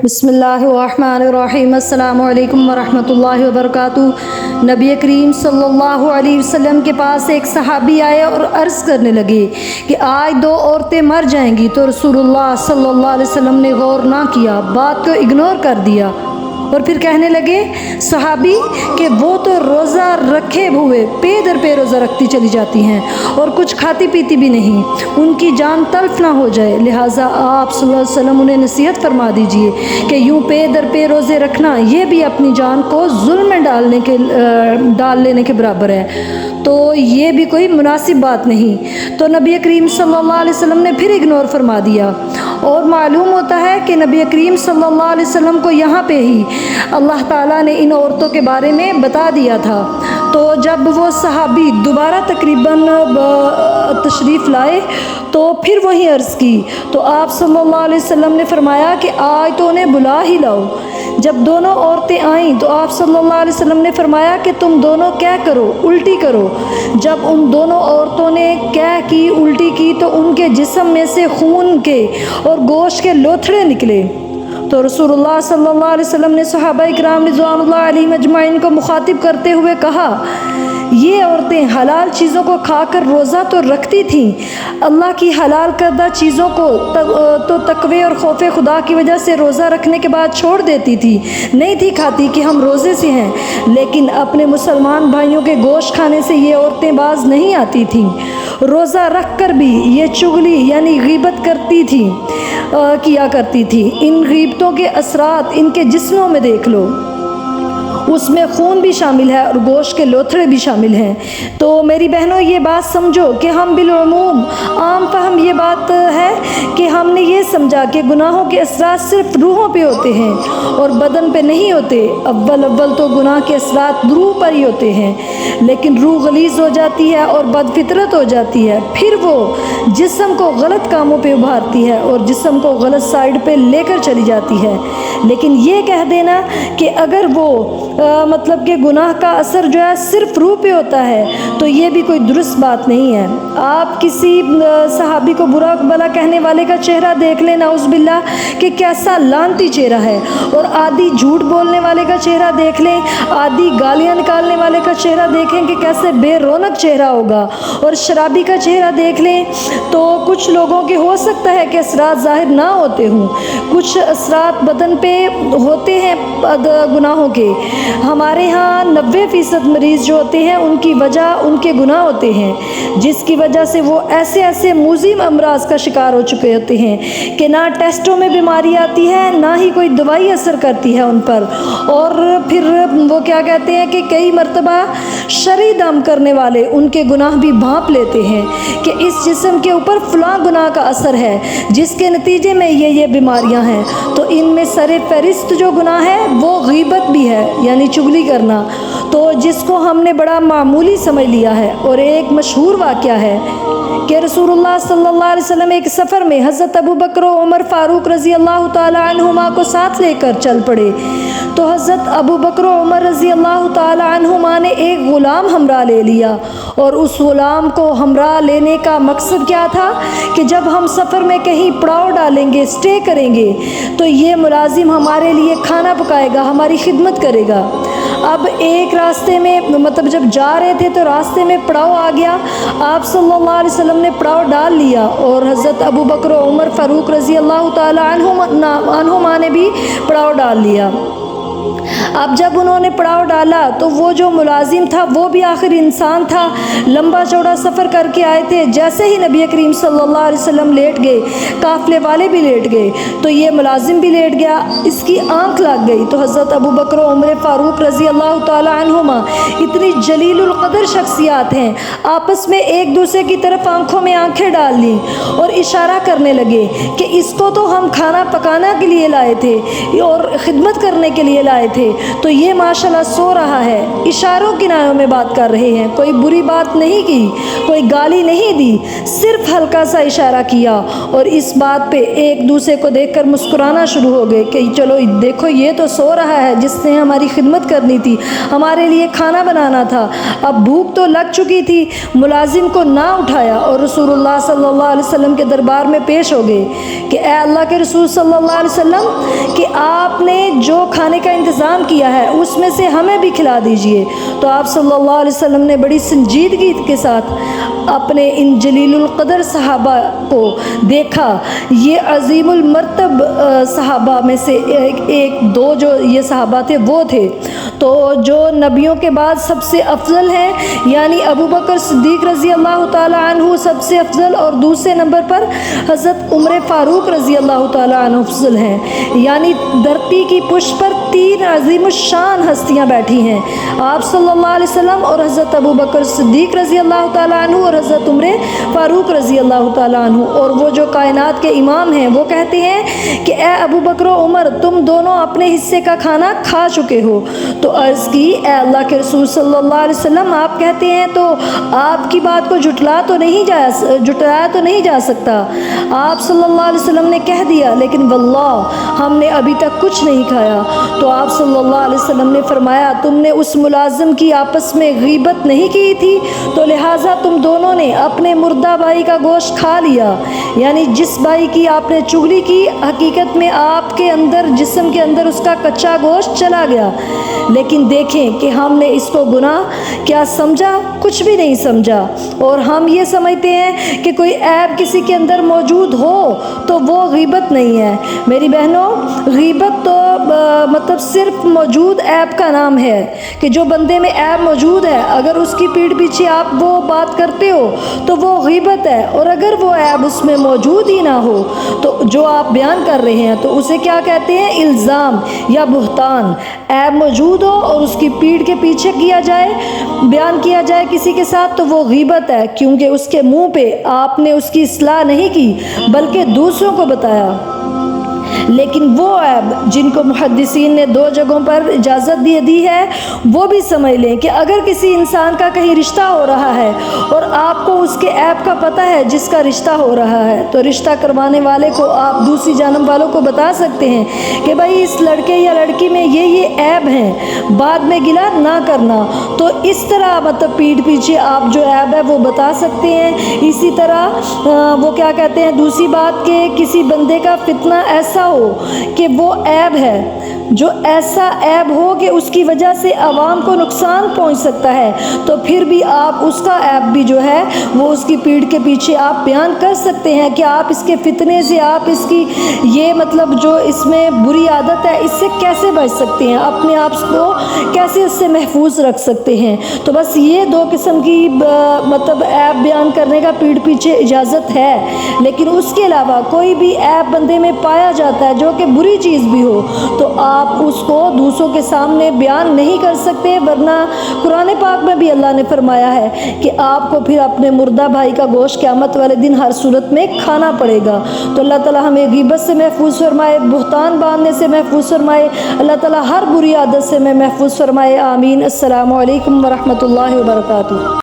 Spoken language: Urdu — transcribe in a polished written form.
بسم اللہ الرحمن الرحیم۔ السلام علیکم ورحمۃ اللہ وبرکاتہ۔ نبی کریم صلی اللہ علیہ وسلم کے پاس ایک صحابی آئے اور عرض کرنے لگے کہ آج دو عورتیں مر جائیں گی، تو رسول اللہ صلی اللہ علیہ وسلم نے غور نہ کیا، بات کو اگنور کر دیا اور پھر کہنے لگے صحابی کہ وہ تو روزہ رکھے ہوئے پے در پے روزہ رکھتی چلی جاتی ہیں اور کچھ کھاتی پیتی بھی نہیں، ان کی جان تلف نہ ہو جائے، لہٰذا آپ صلی اللہ علیہ وسلم انہیں نصیحت فرما دیجئے کہ یوں پے در پے روزے رکھنا یہ بھی اپنی جان کو ظلم میں ڈال لینے کے برابر ہے، تو یہ بھی کوئی مناسب بات نہیں۔ تو نبی کریم صلی اللہ علیہ وسلم نے پھر اگنور فرما دیا، اور معلوم ہوتا ہے کہ نبی کریم صلی اللہ علیہ وسلم کو یہاں پہ ہی اللہ تعالیٰ نے ان عورتوں کے بارے میں بتا دیا تھا۔ تو جب وہ صحابی دوبارہ تقریباً تشریف لائے تو پھر وہی عرض کی، تو آپ صلی اللہ علیہ وسلم نے فرمایا کہ آج تو انہیں بلا ہی لاؤ۔ جب دونوں عورتیں آئیں تو آپ صلی اللہ علیہ وسلم نے فرمایا کہ تم دونوں کیا کرو، الٹی کرو۔ جب ان دونوں عورتوں نے کیا کی، الٹی کی، تو ان کے جسم میں سے خون کے اور گوشت کے لوتھڑے نکلے۔ تو رسول اللہ صلی اللہ علیہ وسلم نے صحابہ اکرام رضوان اللہ علیہم اجمعین کو مخاطب کرتے ہوئے کہا، یہ عورتیں حلال چیزوں کو کھا کر روزہ تو رکھتی تھیں، اللہ کی حلال کردہ چیزوں کو تو تقوی اور خوف خدا کی وجہ سے روزہ رکھنے کے بعد چھوڑ دیتی تھی، نہیں تھی کھاتی کہ ہم روزے سے ہیں، لیکن اپنے مسلمان بھائیوں کے گوشت کھانے سے یہ عورتیں باز نہیں آتی تھیں۔ روزہ رکھ کر بھی یہ چغلی یعنی غیبت کیا کرتی تھی۔ ان غیبتوں کے اثرات ان کے جسموں میں دیکھ لو، اس میں خون بھی شامل ہے اور گوشت کے لوتھڑے بھی شامل ہیں۔ تو میری بہنوں یہ بات سمجھو کہ ہم بالعموم عام فہم یہ بات ہے کہ ہم نے یہ سمجھا کہ گناہوں کے اثرات صرف روحوں پہ ہوتے ہیں اور بدن پہ نہیں ہوتے۔ اول تو گناہ کے اثرات روح پر ہی ہوتے ہیں، لیکن روح غلیظ ہو جاتی ہے اور بد فطرت ہو جاتی ہے، پھر وہ جسم کو غلط کاموں پہ ابھارتی ہے اور جسم کو غلط سائڈ پہ لے کر چلی جاتی ہے۔ لیکن یہ کہہ دینا کہ اگر وہ مطلب کہ گناہ کا اثر جو ہے صرف روح پہ ہوتا ہے تو یہ بھی کوئی درست بات نہیں ہے۔ آپ کسی صحابی کو برا بھلا کہنے والے کا چہرہ دیکھ لیں، نعوذ باللہ کہ کیسا لعنتی چہرہ ہے، اور آدھی جھوٹ بولنے والے کا چہرہ دیکھ لیں، آدھی گالیاں نکالنے والے کا چہرہ دیکھیں کہ کیسے بے رونق چہرہ ہوگا، اور شرابی کا چہرہ دیکھ لیں تو کچھ لوگوں کے ہو سکتا ہے کہ اثرات ظاہر نہ ہوتے ہوں، کچھ اثرات بدن پہ ہوتے ہیں گناہوں کے۔ ہمارے ہاں 90% مریض جو ہوتے ہیں ان کی وجہ ان کے گناہ ہوتے ہیں، جس کی وجہ سے وہ ایسے موذم امراض کا شکار ہو چکے ہوتے ہیں کہ نہ ٹیسٹوں میں بیماری آتی ہے، نہ ہی کوئی دوائی اثر کرتی ہے ان پر، اور پھر وہ کیا کہتے ہیں کہ کئی مرتبہ شرعی دم کرنے والے ان کے گناہ بھی بھانپ لیتے ہیں کہ اس جسم کے اوپر فلاں گناہ کا اثر ہے جس کے نتیجے میں یہ بیماریاں ہیں۔ تو ان میں سر فہرست جو گناہ ہے وہ غیبت بھی ہے، یعنی چغلی کرنا، تو جس کو ہم نے بڑا معمولی سمجھ لیا ہے۔ اور ایک مشہور واقعہ ہے کہ رسول اللہ صلی اللہ علیہ وسلم ایک سفر میں حضرت ابوبکر و عمر فاروق رضی اللہ تعالی عنہما کو ساتھ لے کر چل پڑے، تو حضرت ابوبکر و عمر رضی اللہ تعالی عنہما نے ایک غلام ہمراہ لے لیا، اور اس غلام کو ہمراہ لینے کا مقصد کیا تھا کہ جب ہم سفر میں کہیں پڑاؤ ڈالیں گے، اسٹے کریں گے، تو یہ ملازم ہمارے لیے کھانا پکائے گا، ہماری خدمت کرے گا۔ اب ایک راستے میں مطلب جب جا رہے تھے تو راستے میں پڑاؤ آ گیا، آپ صلی اللہ علیہ وسلم نے پڑاؤ ڈال لیا، اور حضرت ابوبکر و عمر فاروق رضی اللہ تعالی عنہما نے بھی پڑاؤ ڈال لیا۔ اب جب انہوں نے پڑاؤ ڈالا تو وہ جو ملازم تھا وہ بھی آخر انسان تھا، لمبا چوڑا سفر کر کے آئے تھے، جیسے ہی نبی کریم صلی اللہ علیہ وسلم لیٹ گئے، قافلے والے بھی لیٹ گئے، تو یہ ملازم بھی لیٹ گیا، اس کی آنکھ لگ گئی۔ تو حضرت ابوبکر و عمر فاروق رضی اللہ تعالی عنہما اتنی جلیل القدر شخصیات ہیں، آپس میں ایک دوسرے کی طرف آنکھوں میں آنکھیں ڈال لیں اور اشارہ کرنے لگے کہ اس کو تو ہم کھانا پکانا کے لیے لائے تھے اور خدمت کرنے کے لیے لائے تھے تو یہ ماشاءاللہ سو رہا ہے، اشاروں کنایوں میں بات کر رہے ہیں، کوئی بری بات نہیں کی، کوئی گالی نہیں دی، صرف ہلکا سا اشارہ کیا اور اس بات پہ ایک دوسرے کو دیکھ کر مسکرانا شروع ہو گئے کہ چلو دیکھو یہ تو سو رہا ہے جس نے ہماری خدمت کرنی تھی، ہمارے لیے کھانا بنانا تھا، اب بھوک تو لگ چکی تھی۔ ملازم کو نہ اٹھایا اور رسول اللہ صلی اللہ علیہ وسلم کے دربار میں پیش ہو گئے کہ اے اللہ کے رسول صلی اللہ علیہ وسلم کہ آپ نے جو کھانے کا انتظام کیا ہے اس میں سے ہمیں بھی کھلا دیجئے۔ تو آپ صلی اللہ علیہ وسلم نے بڑی سنجیدگی کے ساتھ اپنے ان جلیل القدر صحابہ کو دیکھا، یہ عظیم المرتب صحابہ میں سے ایک دو جو یہ صحابہ تھے وہ تھے، تو جو نبیوں کے بعد سب سے افضل ہیں، یعنی ابو بکر صدیق رضی اللہ تعالی عنہ سب سے افضل، اور دوسرے نمبر پر حضرت عمر فاروق رضی اللہ تعالی عنہ افضل ہیں، یعنی دھرتی کی پشت پر تین عظیم الشان ہستیاں بیٹھی ہیں، آپ صلی اللہ علیہ وسلم اور حضرت ابو بکر صدیق رضی اللہ تعالی عنہ اور حضرت عمر فاروق رضی اللہ تعالی عنہ، اور وہ جو کائنات کے امام ہیں وہ کہتے ہیں کہ اے ابو بکر و عمر تم دونوں اپنے حصے کا کھانا کھا چکے ہو۔ تو عرض کی اے اللہ کے رسول صلی اللہ علیہ وسلم آپ کہتے ہیں تو آپ کی بات کو جھٹلایا تو نہیں جا سکتا۔ آپ صلی اللہ علیہ وسلم نے کہہ دیا لیکن واللہ ہم نے ابھی تک کچھ نہیں کھایا۔ تو آپ صلی اللہ علیہ وسلم نے فرمایا تم نے اس ملازم کی آپس میں غیبت نہیں کی تھی تو لہٰذا تم دونوں نے اپنے مردہ بھائی کا گوشت کھا لیا، یعنی جس بھائی کی آپ نے چغلی کی حقیقت میں آپ کے اندر جسم کے اندر اس کا کچا گوشت چلا گیا، لیکن دیکھیں کہ ہم نے اس کو گناہ کیا سمجھا، کچھ بھی نہیں سمجھا، اور ہم یہ سمجھتے ہیں کہ کوئی عیب کسی کے اندر موجود ہو تو وہ غیبت نہیں ہے۔ میری بہنوں غیبت تو مطلب صرف موجود عیب کا نام ہے کہ جو بندے میں عیب موجود ہے اگر اس کی پیٹھ پیچھے آپ وہ بات کرتے ہو تو وہ غیبت ہے، اور اگر وہ عیب اس میں موجود ہی نہ ہو تو جو آپ بیان کر رہے ہیں تو اسے کیا کہتے ہیں؟ الزام یا بہتان۔ عیب موجود ہو اور اس کی پیٹھ کے پیچھے کیا جائے، بیان کیا جائے کسی کے ساتھ تو وہ غیبت ہے، کیونکہ اس کے منہ پہ آپ نے اس کی اصلاح نہیں کی بلکہ دوسروں کو بتایا۔ لیکن وہ عیب جن کو محدثین نے دو جگہوں پر اجازت دی ہے وہ بھی سمجھ لیں کہ اگر کسی انسان کا کہیں رشتہ ہو رہا ہے اور آپ کو اس کے عیب کا پتہ ہے جس کا رشتہ ہو رہا ہے تو رشتہ کروانے والے کو آپ دوسری جانب والوں کو بتا سکتے ہیں کہ بھائی اس لڑکے یا لڑکی میں یہ عیب ہیں، بعد میں گلا نہ کرنا۔ تو اس طرح مطلب پیٹھ پیچھے آپ جو عیب ہے وہ بتا سکتے ہیں۔ اسی طرح وہ کیا کہتے ہیں دوسری بات کہ کسی بندے کا فتنہ ایسا ہو کہ وہ عیب ہے، جو ایسا عیب ہو کہ اس کی وجہ سے عوام کو نقصان پہنچ سکتا ہے تو پھر بھی آپ اس کا عیب بھی جو ہے وہ اس کی پیٹھ کے پیچھے آپ بیان کر سکتے ہیں کہ آپ اس کے فتنے سے، آپ اس کی یہ مطلب جو اس میں بری عادت ہے اس سے کیسے بچ سکتے ہیں، اپنے آپ کو کیسے اس سے محفوظ رکھ سکتے ہیں۔ تو بس یہ دو قسم کی مطلب عیب بیان کرنے کا پیٹھ پیچھے اجازت ہے، لیکن اس کے علاوہ کوئی بھی عیب بندے میں پایا جاتا ہے جو کہ بری چیز بھی ہو تو آپ اس کو دوسروں کے سامنے بیان نہیں کر سکتے، ورنہ قرآن پاک میں بھی اللہ نے فرمایا ہے کہ آپ کو پھر اپنے مردہ بھائی کا گوشت قیامت والے دن ہر صورت میں کھانا پڑے گا۔ تو اللہ تعالی ہمیں غیبت سے محفوظ فرمائے، بہتان باندھنے سے محفوظ فرمائے، اللہ تعالی ہر بری عادت سے میں محفوظ فرمائے، آمین۔ السلام علیکم ورحمۃ اللہ وبرکاتہ۔